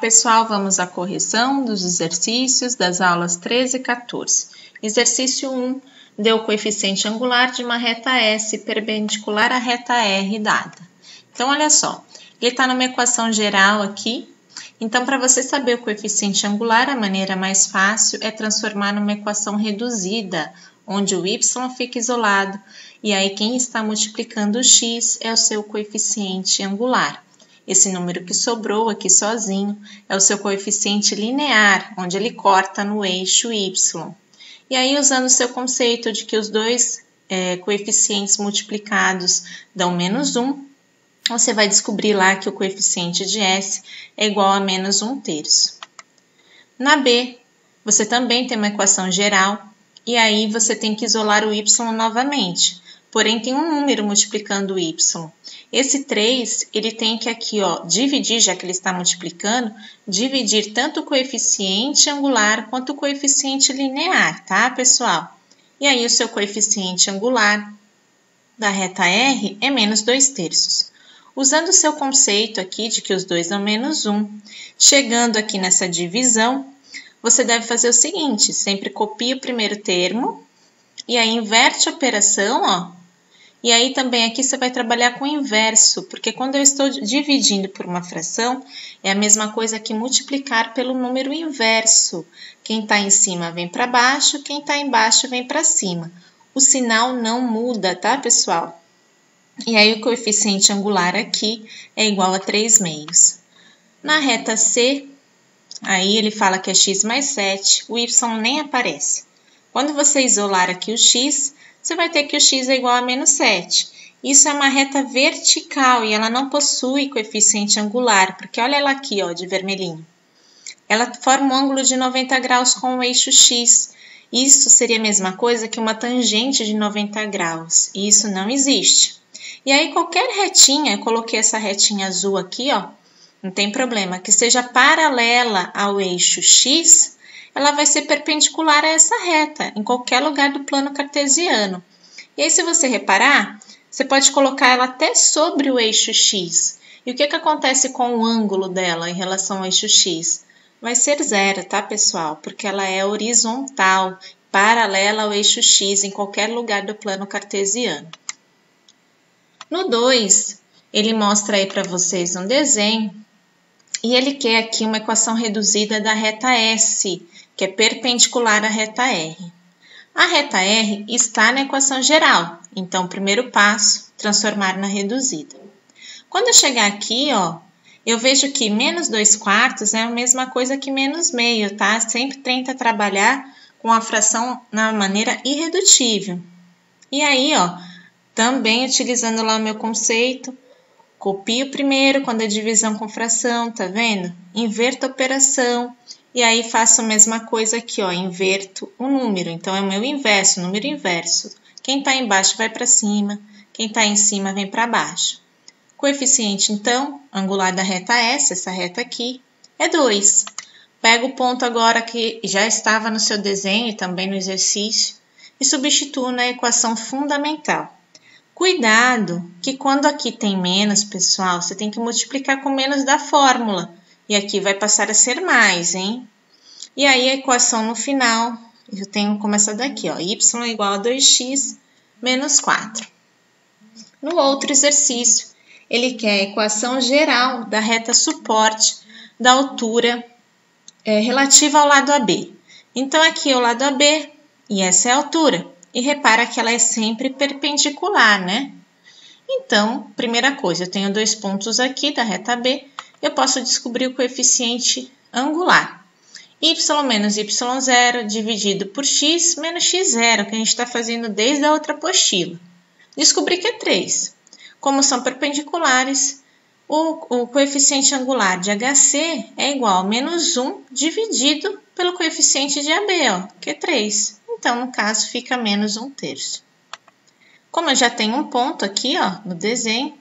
Pessoal, vamos à correção dos exercícios das aulas 13 e 14. Exercício 1, dê o coeficiente angular de uma reta S perpendicular à reta R dada. Então, olha só, ele está numa equação geral aqui. Então, para você saber o coeficiente angular, a maneira mais fácil é transformar numa equação reduzida, onde o y fica isolado, e aí quem está multiplicando o x é o seu coeficiente angular. Esse número que sobrou aqui sozinho é o seu coeficiente linear, onde ele corta no eixo y. E aí, usando o seu conceito de que os dois coeficientes multiplicados dão menos 1, você vai descobrir lá que o coeficiente de S é igual a menos 1/3. Na B, você também tem uma equação geral, e aí você tem que isolar o y novamente. Porém, tem um número multiplicando o y. Esse 3, ele tem que aqui, dividir, já que ele está multiplicando, dividir tanto o coeficiente angular quanto o coeficiente linear, tá, pessoal? E aí, o seu coeficiente angular da reta R é menos 2/3. Usando o seu conceito aqui de que os dois dão menos 1, chegando aqui nessa divisão, você deve fazer o seguinte, sempre copia o primeiro termo, e aí inverte a operação, E aí também aqui você vai trabalhar com o inverso, porque quando eu estou dividindo por uma fração, é a mesma coisa que multiplicar pelo número inverso. Quem está em cima vem para baixo, quem está embaixo vem para cima. O sinal não muda, tá, pessoal? E aí o coeficiente angular aqui é igual a 3/2. Na reta C, aí ele fala que é x mais 7, o y nem aparece. Quando você isolar aqui o x, você vai ter que o x é igual a menos 7. Isso é uma reta vertical e ela não possui coeficiente angular, porque olha ela aqui, de vermelhinho. Ela forma um ângulo de 90 graus com o eixo x. Isso seria a mesma coisa que uma tangente de 90 graus, e isso não existe. E aí qualquer retinha, eu coloquei essa retinha azul aqui, não tem problema, que seja paralela ao eixo x, ela vai ser perpendicular a essa reta, em qualquer lugar do plano cartesiano. E aí, se você reparar, você pode colocar ela até sobre o eixo x. E o que acontece com o ângulo dela em relação ao eixo x? Vai ser 0, tá, pessoal? Porque ela é horizontal, paralela ao eixo x, em qualquer lugar do plano cartesiano. No 2, ele mostra aí para vocês um desenho, e ele quer aqui uma equação reduzida da reta S, que é perpendicular à reta R. A reta R está na equação geral, então o primeiro passo, transformar na reduzida. Quando eu chegar aqui, eu vejo que menos 2/4 é a mesma coisa que menos meio, tá? Sempre tenta trabalhar com a fração na maneira irredutível. E aí, também utilizando lá o meu conceito, copio primeiro quando é divisão com fração, tá vendo? Inverto a operação. E aí, faço a mesma coisa aqui, inverto o número. Então, é o meu inverso, número inverso. Quem está embaixo vai para cima, quem está em cima vem para baixo. Coeficiente, então, angular da reta S, essa reta aqui, é 2. Pego o ponto agora que já estava no seu desenho e também no exercício e substituo na equação fundamental. Cuidado que quando aqui tem menos, pessoal, você tem que multiplicar com menos da fórmula. E aqui vai passar a ser mais, hein? E aí, a equação no final, eu tenho como essa daqui, y é igual a 2x menos 4. No outro exercício, ele quer a equação geral da reta suporte da altura relativa ao lado AB. Então, aqui é o lado AB e essa é a altura. E repara que ela é sempre perpendicular, né? Então, primeira coisa, eu tenho 2 pontos aqui da reta B, eu posso descobrir o coeficiente angular. Y menos y0 dividido por x menos x0, que a gente está fazendo desde a outra apostila. Descobri que é 3. Como são perpendiculares, o coeficiente angular de HC é igual a menos 1 dividido pelo coeficiente de AB, que é 3. Então, no caso, fica menos 1/3. Como eu já tenho um ponto aqui, no desenho,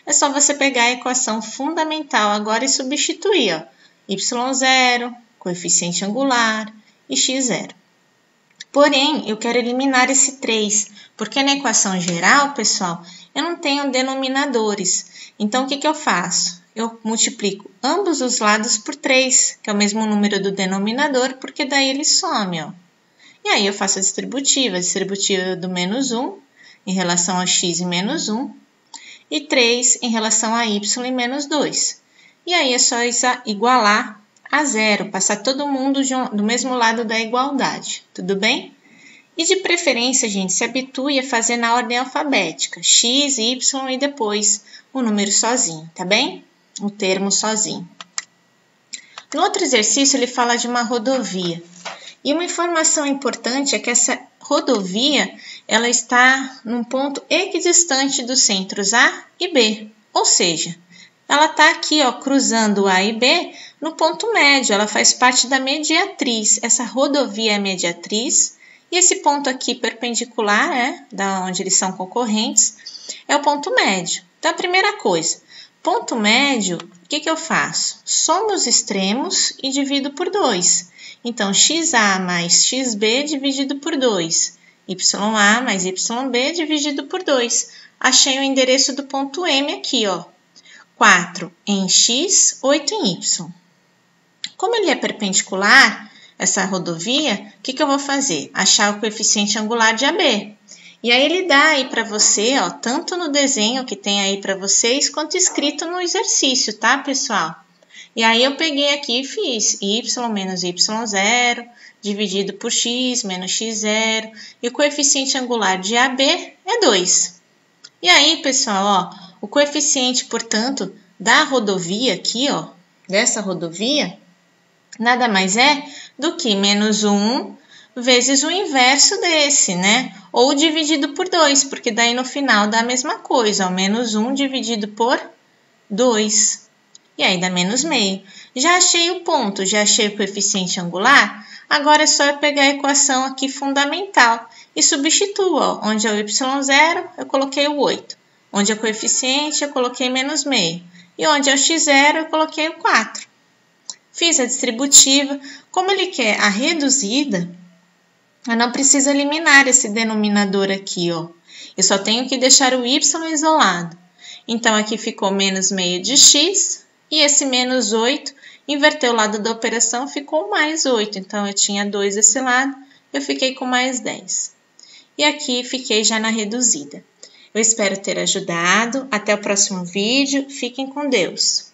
é só você pegar a equação fundamental agora e substituir, y0, coeficiente angular e x0. Porém, eu quero eliminar esse 3, porque na equação geral, pessoal, eu não tenho denominadores. Então, o que eu faço? eu multiplico ambos os lados por 3, que é o mesmo número do denominador, porque daí ele some, ó. E aí eu faço a distributiva do menos 1 em relação a x e menos 1, e 3 em relação a y e menos 2. E aí é só igualar a zero, passar todo mundo do mesmo lado da igualdade, tudo bem? E de preferência, gente, se habitue a fazer na ordem alfabética, x, y e depois o número sozinho, tá bem? O termo sozinho. No outro exercício, ele fala de uma rodovia. E uma informação importante é que essa rodovia, ela está num ponto equidistante dos centros A e B, ou seja, ela está aqui, ó, cruzando A e B no ponto médio, ela faz parte da mediatriz. Essa rodovia é mediatriz e esse ponto aqui perpendicular, da onde eles são concorrentes, é o ponto médio. Então, a primeira coisa, ponto médio, o que eu faço? Somo os extremos e divido por 2. Então, xa mais xb dividido por 2. Ya mais yb dividido por 2. Achei o endereço do ponto M aqui, ó. 4 em x, 8 em y. Como ele é perpendicular, essa rodovia, o que eu vou fazer? Achar o coeficiente angular de AB. E aí ele dá aí para você, ó, tanto no desenho que tem aí para vocês, quanto escrito no exercício, tá, pessoal? E aí eu peguei aqui e fiz y menos y0 dividido por x menos x0, e o coeficiente angular de AB é 2. E aí, pessoal, ó, o coeficiente, portanto, da rodovia aqui, ó, dessa rodovia, nada mais é do que menos 1 vezes o inverso desse, né? Ou dividido por 2, porque daí no final dá a mesma coisa, ó, menos 1 dividido por 2. E aí dá menos meio. Já achei o ponto, já achei o coeficiente angular, agora é só eu pegar a equação aqui fundamental e substituo, ó, onde é o y0, eu coloquei o 8. Onde é o coeficiente, eu coloquei menos meio. E onde é o x0, eu coloquei o 4. Fiz a distributiva. Como ele quer a reduzida, eu não preciso eliminar esse denominador aqui, ó. Eu só tenho que deixar o y isolado. Então, aqui ficou menos meio de x, e esse menos 8, inverteu o lado da operação, ficou mais 8. Então, eu tinha 2 desse lado, eu fiquei com mais 10. E aqui, fiquei já na reduzida. Eu espero ter ajudado. Até o próximo vídeo. Fiquem com Deus.